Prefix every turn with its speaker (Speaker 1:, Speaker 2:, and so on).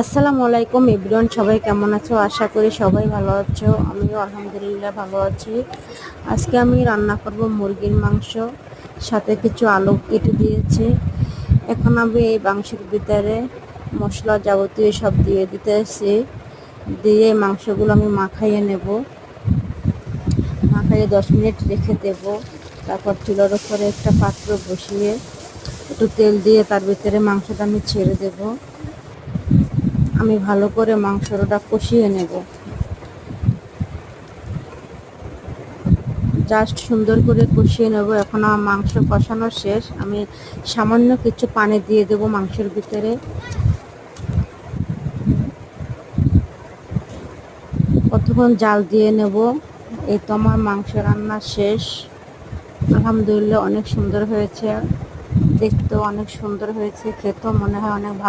Speaker 1: আসসালামু আলাইকুম এভরিওয়ান, সবাই কেমন আছো? আশা করি সবাই ভালো আছো। আমিও আলহামদুলিল্লাহ ভালো আছি। আজকে আমি রান্না করব মুরগির মাংস, সাথে কিছু আলু কেটে দিয়েছি। এখন আমি এই মাংসের ভিতরে মশলা যাবতীয় সব দিয়ে দিতেছি। দিয়ে মাংসগুলো আমি মাখাইয়ে নেব। মাখাইয়ে 10 মিনিট রেখে দেব। তারপর চুলার উপরে একটা পাত্র বসিয়ে একটু তেল দিয়ে তার ভিতরে মাংসটা আমি ছেড়ে দেব। আমি ভালো করে মাংসটা কষিয়ে নেব। জাস্ট সুন্দর করে কষিয়ে নেব। এখন আমার মাংস কষানো শেষ। আমি সামান্য কিছু পানি দিয়ে দেব মাংসের ভিতরে। কতক্ষণ জাল দিয়ে নেব। এই তো আমার মাংস রান্না শেষ। আলহামদুলিল্লাহ অনেক সুন্দর হয়েছে, দেখতেও অনেক সুন্দর হয়েছে, খেতেও মনে হয় অনেক ভালো।